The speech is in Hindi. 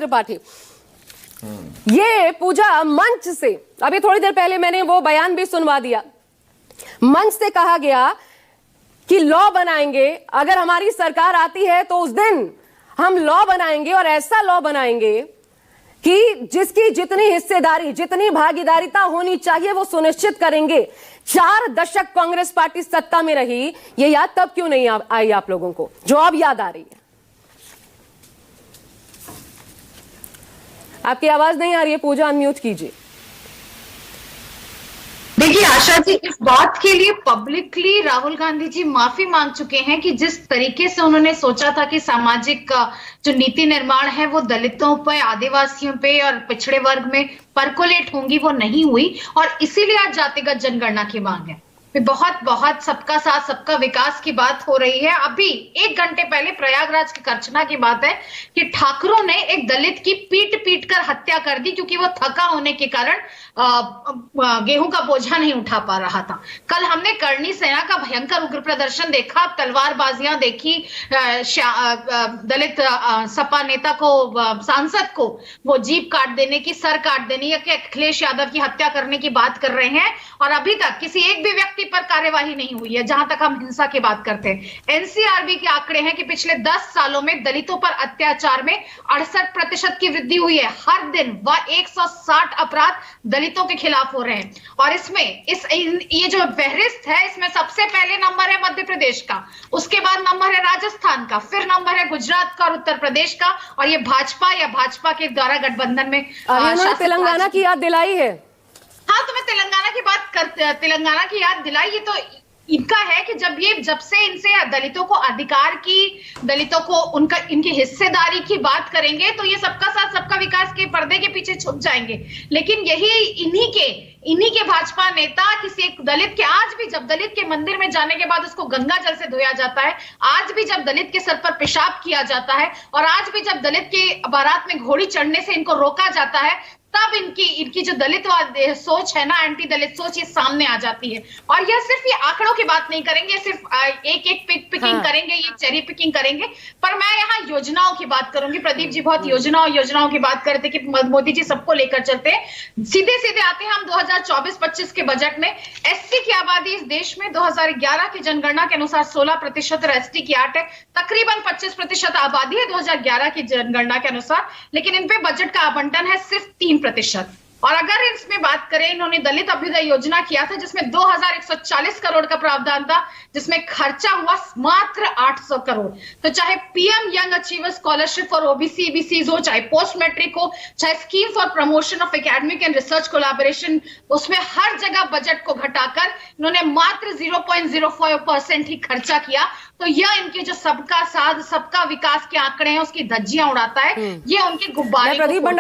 त्रिपाठी, ये पूजा मंच से, अभी थोड़ी देर पहले मैंने वो बयान भी सुनवा दिया, मंच से कहा गया कि लॉ बनाएंगे, अगर हमारी सरकार आती है तो उस दिन हम लॉ बनाएंगे और ऐसा लॉ बनाएंगे कि जिसकी जितनी हिस्सेदारी, जितनी भागीदारिता होनी चाहिए वो सुनिश्चित करेंगे। 4 दशक कांग्रेस पार्टी सत्ता में रही, ये याद तब क्यों नहीं आई आप लोगों को जो अब याद आ रही है? आपकी आवाज नहीं आ रही है पूजा, अनम्यूट कीजिए। देखिए आशा जी, इस बात के लिए पब्लिकली राहुल गांधी जी माफी मांग चुके हैं कि जिस तरीके से उन्होंने सोचा था कि सामाजिक जो नीति निर्माण है वो दलितों पे, आदिवासियों पे और पिछड़े वर्ग में परकोलेट होंगी, वो नहीं हुई और इसीलिए आज जातिगत जनगणना की मांग है। बहुत सबका साथ सबका विकास की बात हो रही है। अभी 1 घंटे पहले प्रयागराज की कर्चना की बात है कि ठाकुरों ने एक दलित की पीट कर हत्या कर दी क्योंकि वो थका होने के कारण गेहूं का बोझा नहीं उठा पा रहा था। कल हमने करणी सेना का भयंकर उग्र प्रदर्शन देखा, तलवारबाजियां देखी, दलित सपा नेता को, सांसद को वो जीभ काट देने की, सर काट देने या अखिलेश यादव की हत्या करने की बात कर रहे हैं और अभी तक किसी एक भी व्यक्ति पर कार्यवाही नहीं हुई है। जहां तक हम हिंसा की बात करते हैं, एनसीआरबी के आंकड़े हैं कि पिछले 10 सालों में दलितों पर अत्याचार में 68% की वृद्धि हुई है। हर दिन 160 अपराध दलितों के खिलाफ हो रहे हैं और इसमें ये जो फहरिस्त है, इसमें सबसे पहले नंबर है मध्य प्रदेश का, उसके बाद नंबर है राजस्थान का, फिर नंबर है गुजरात का और उत्तर प्रदेश का, और ये भाजपा के द्वारा गठबंधन में तेलंगाना की याद दिलाई है। हाँ, तो मैं तेलंगाना की याद दिलाई। ये तो इनका है कि जब से इनसे दलितों को अधिकार की, दलितों को इनकी हिस्सेदारी की बात करेंगे तो ये सबका साथ सबका विकास के पर्दे के पीछे छुप जाएंगे। लेकिन यही इन्हीं के भाजपा नेता किसी एक दलित के, आज भी जब दलित के मंदिर में जाने के बाद उसको गंगा जल से धोया जाता है, आज भी जब दलित के सर पर पेशाब किया जाता है और आज भी जब दलित के बारात में घोड़ी चढ़ने से इनको रोका जाता है, तब इनकी जो दलितवाद सोच है ना, एंटी दलित सोच, ये सामने आ जाती है। और यह सिर्फ ये आंकड़ों की बात नहीं करेंगे, सिर्फ एक पिकिंग करेंगे, ये चेरी पिकिंग करेंगे, पर मैं यहाँ योजनाओं की बात करूंगी। प्रदीप जी बहुत योजनाओं की बात करते कि मोदी जी सबको लेकर चलते हैं। सीधे आते हैं हम 2024-25 के बजट में। एससी की आबादी इस देश में 2011 की जनगणना के अनुसार 16% और एसटी की 8 है, तकरीबन 25% आबादी है 2011 की जनगणना के अनुसार, लेकिन इन पे बजट का आवंटन है सिर्फ 3%। और अगर इसमें बात करें, इन्होंने दलित अभ्युदय योजना किया था जिसमें 2140 करोड़ का प्रावधान था, जिसमें खर्चा हुआ मात्र 800 करोड़। तो चाहे PM young achiever scholarship for OBC EBCs हो, चाहे पोस्ट मैट्रिक हो, चाहे scheme for promotion of academic and research collaboration, उसमें हर जगह बजट को घटाकर इन्होंने मात्र 0.05% ही खर्चा किया। तो यह इनके जो सबका साथ सबका विकास के आंकड़े हैं उसकी धज्जियां उड़ाता है, ये उनके गुब्बारे